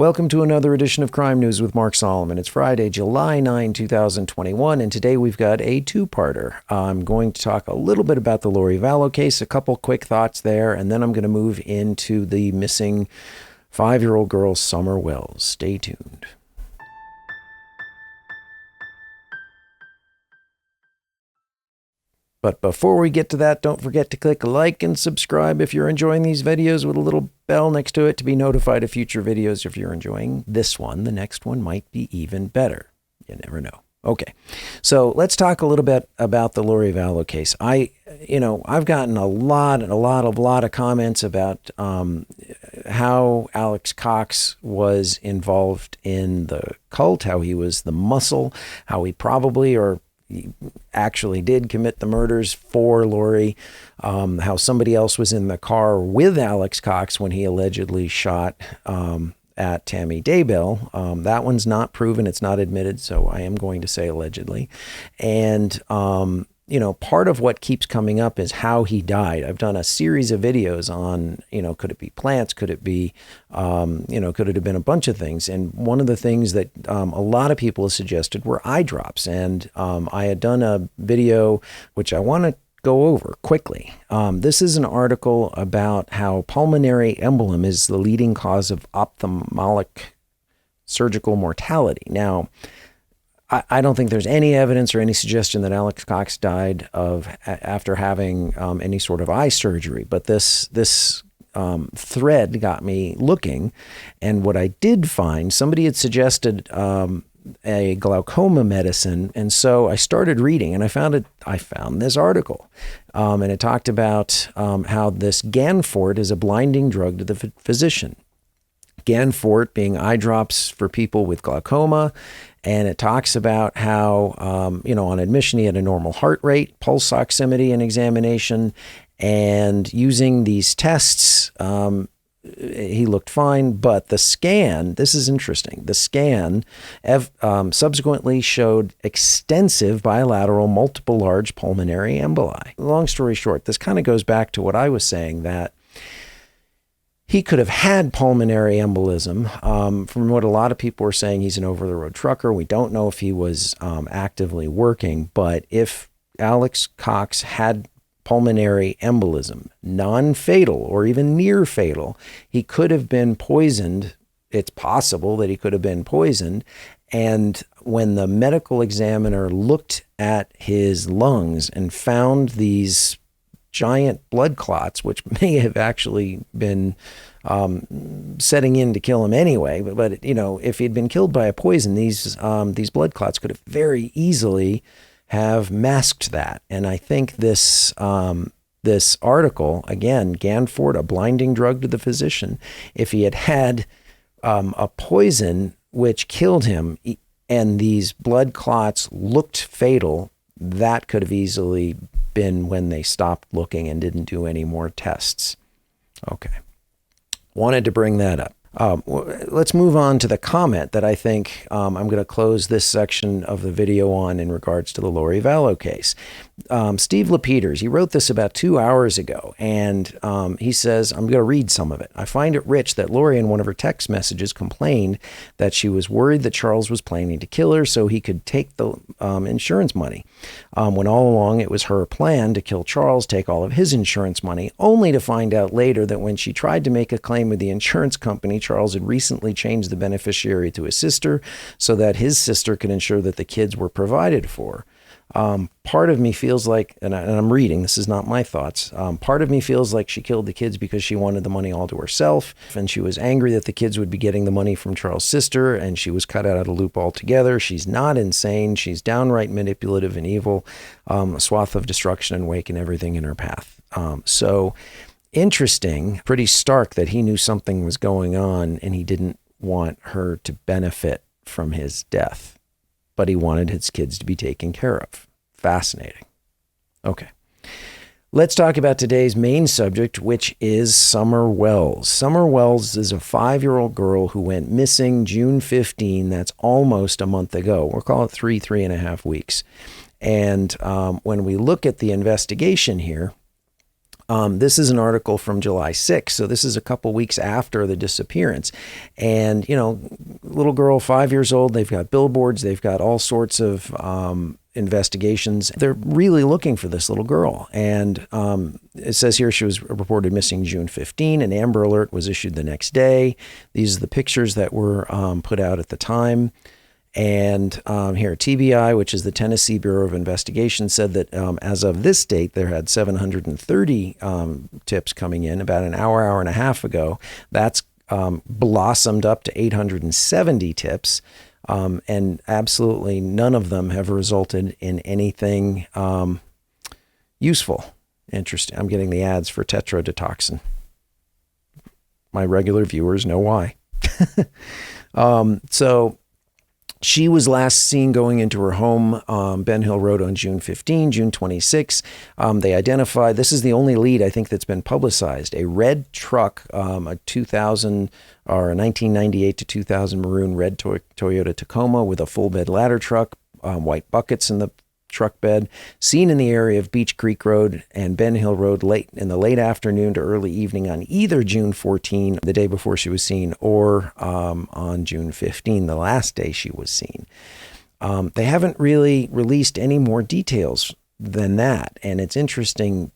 Welcome to another edition of Crime News with Mark Solomon. It's Friday, July 9, 2021, and today we've got a two-parter. I'm going to talk a little bit about the Lori Vallow case, a couple quick thoughts there, and then I'm going to move into the missing 5-year-old girl, Summer Wells. Stay tuned. But before we get to that, don't forget to click like and subscribe if you're enjoying these videos with a little bell next to it to be notified of future videos. If you're enjoying this one, the next one might be even better. You never know. Okay, so let's talk a little bit about the Lori Vallow case. I've gotten a lot of comments about how Alex Cox was involved in the cult, how he was the muscle, how he probably he actually did commit the murders for Lori, how somebody else was in the car with Alex Cox when he allegedly shot at Tammy Daybell. That one's not proven. It's not admitted, so I am going to say allegedly. And, part of what keeps coming up is how he died. I've done a series of videos on, could it be plants? Could it be, could it have been a bunch of things? And one of the things that a lot of people have suggested were eye drops. And I had done a video, which I want to go over quickly. This is an article about how pulmonary embolism is the leading cause of ophthalmic surgical mortality. Now, I don't think there's any evidence or any suggestion that Alex Cox died after having any sort of eye surgery, but this thread got me looking, and what I did find, somebody had suggested a glaucoma medicine, and so I started reading, and I found this article, and it talked about how this Ganfort is a blinding drug to the physician. Ganfort being eye drops for people with glaucoma. And it talks about how, on admission, he had a normal heart rate, pulse oximetry and examination. And using these tests, he looked fine. But the scan, this is interesting, the scan subsequently showed extensive bilateral multiple large pulmonary emboli. Long story short, this kind of goes back to what I was saying, that he could have had pulmonary embolism. From what a lot of people were saying, he's an over-the-road trucker. We don't know if he was actively working, but if Alex Cox had pulmonary embolism, non-fatal or even near fatal, he could have been poisoned. It's possible that he could have been poisoned. And when the medical examiner looked at his lungs and found these giant blood clots, which may have actually been setting in to kill him anyway. But if he'd been killed by a poison, these blood clots could have very easily have masked that. And I think this article, again, Ganfort, a blinding drug to the physician, if he had had a poison which killed him and these blood clots looked fatal, that could have easily been when they stopped looking and didn't do any more tests. Okay. Wanted to bring that up. Let's move on to the comment that I think I'm going to close this section of the video on in regards to the Lori Vallow case. Steve LePeters, he wrote this about 2 hours ago, and he says, I'm going to read some of it. I find it rich that Lori in one of her text messages complained that she was worried that Charles was planning to kill her so he could take the insurance money, when all along it was her plan to kill Charles, take all of his insurance money, only to find out later that when she tried to make a claim with the insurance company, Charles had recently changed the beneficiary to his sister so that his sister could ensure that the kids were provided for. Part of me feels like, and I'm reading, this is not my thoughts, part of me feels like she killed the kids because she wanted the money all to herself, and she was angry that the kids would be getting the money from Charles' sister, and she was cut out of the loop altogether. She's not insane. She's downright manipulative and evil, a swath of destruction and wake and everything in her path. So interesting, pretty stark that he knew something was going on and he didn't want her to benefit from his death, but he wanted his kids to be taken care of. Fascinating. Okay. Let's talk about today's main subject, which is Summer Wells. Summer Wells is a 5-year-old girl who went missing June 15. That's almost a month ago. We'll call it 3.5 weeks. And when we look at the investigation here, This is an article from July 6th, so this is a couple weeks after the disappearance. And, little girl, 5 years old, they've got billboards, they've got all sorts of investigations. They're really looking for this little girl. And it says here she was reported missing June 15. An Amber Alert was issued the next day. These are the pictures that were put out at the time. And here, TBI, which is the Tennessee Bureau of Investigation, said that as of this date, there had 730 tips coming in about an hour and a half ago. That's blossomed up to 870 tips. And absolutely none of them have resulted in anything useful. Interesting. I'm getting the ads for tetrodotoxin. My regular viewers know why. So she was last seen going into her home, Ben Hill Road, on June 15, June 26. They identified, this is the only lead I think that's been publicized, a red truck, a 2000 or a 1998 to 2000 maroon red Toyota Tacoma with a full bed ladder truck, white buckets in the truck bed, seen in the area of Beach Creek Road and Ben Hill Road in the late afternoon to early evening on either June 14, the day before she was seen, or on June 15, the last day she was seen. They haven't really released any more details than that. And it's interesting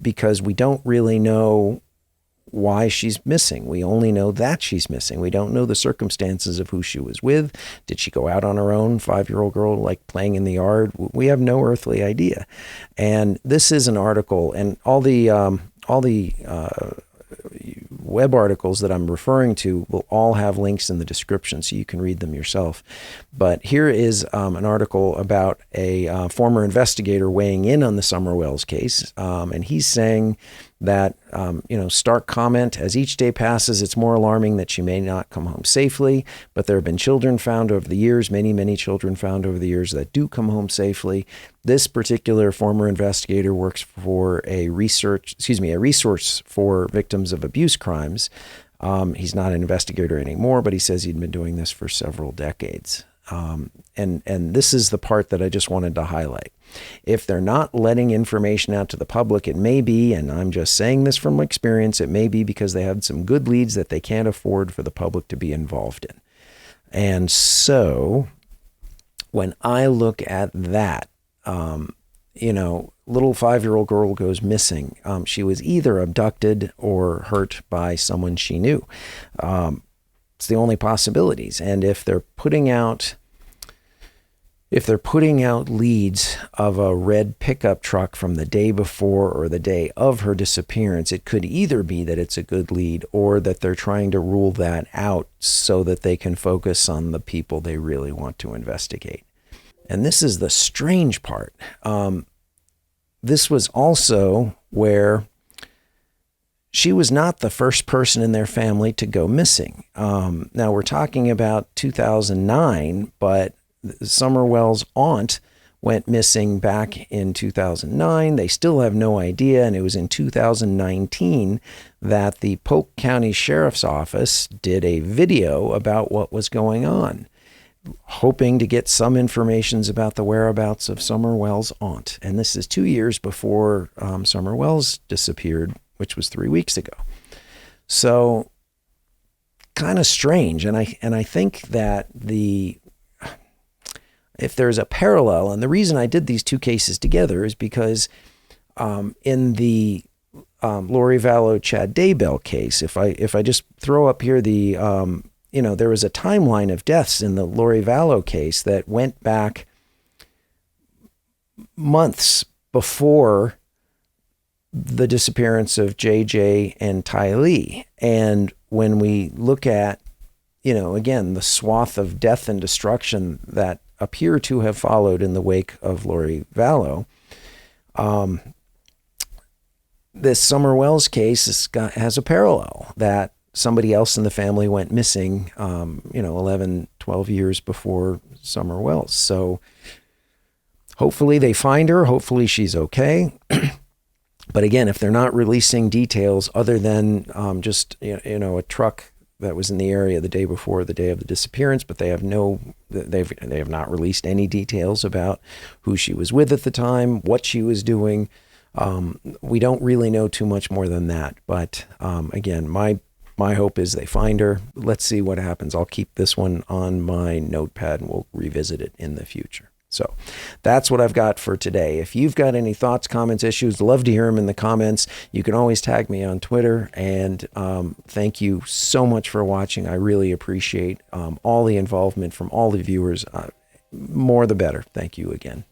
because we don't really know why she's missing. We only know that she's missing. We don't know the circumstances of who she was with. Did she go out on her own, 5-year-old girl, like playing in the yard? We have no earthly idea. And this is an article, and all the web articles that I'm referring to will all have links in the description so you can read them yourself. But here is an article about a former investigator weighing in on the Summer Wells case. And he's saying that, stark comment, as each day passes, it's more alarming that she may not come home safely, but there have been children found over the years, many children found over the years that do come home safely. This particular former investigator works for a resource for victims of abuse crimes. He's not an investigator anymore, but he says he'd been doing this for several decades. And this is the part that I just wanted to highlight. If they're not letting information out to the public, it may be, and I'm just saying this from experience, it may be because they have some good leads that they can't afford for the public to be involved in. And so when I look at that, little 5-year-old girl goes missing. She was either abducted or hurt by someone she knew. It's the only possibilities. And if they're putting out leads of a red pickup truck from the day before or the day of her disappearance, it could either be that it's a good lead or that they're trying to rule that out so that they can focus on the people they really want to investigate. And this is the strange part. This was also where she was not the first person in their family to go missing. Now we're talking about 2009, but Summer Wells' aunt went missing back in 2009. They still have no idea, and it was in 2019 that the Polk County Sheriff's Office did a video about what was going on, hoping to get some information about the whereabouts of Summer Wells' aunt. And this is 2 years before Summer Wells disappeared, which was 3 weeks ago. So kind of strange. And I think that if there's a parallel, and the reason I did these two cases together is because in the Lori Vallow Chad Daybell case, if I just throw up here the there was a timeline of deaths in the Lori Vallow case that went back months before the disappearance of JJ and Tylee. And when we look at, again, the swath of death and destruction that appear to have followed in the wake of Lori Vallow, this Summer Wells case has a parallel that somebody else in the family went missing, 11, 12 years before Summer Wells. So hopefully they find her. Hopefully she's okay. But again, if they're not releasing details other than just, a truck that was in the area the day before the day of the disappearance, but they have not released any details about who she was with at the time, what she was doing, We don't really know too much more than that. But again, my hope is they find her. Let's see what happens. I'll keep this one on my notepad and we'll revisit it in the future. So that's what I've got for today. If you've got any thoughts, comments, issues, love to hear them in the comments. You can always tag me on Twitter. And thank you so much for watching. I really appreciate all the involvement from all the viewers. More the better. Thank you again.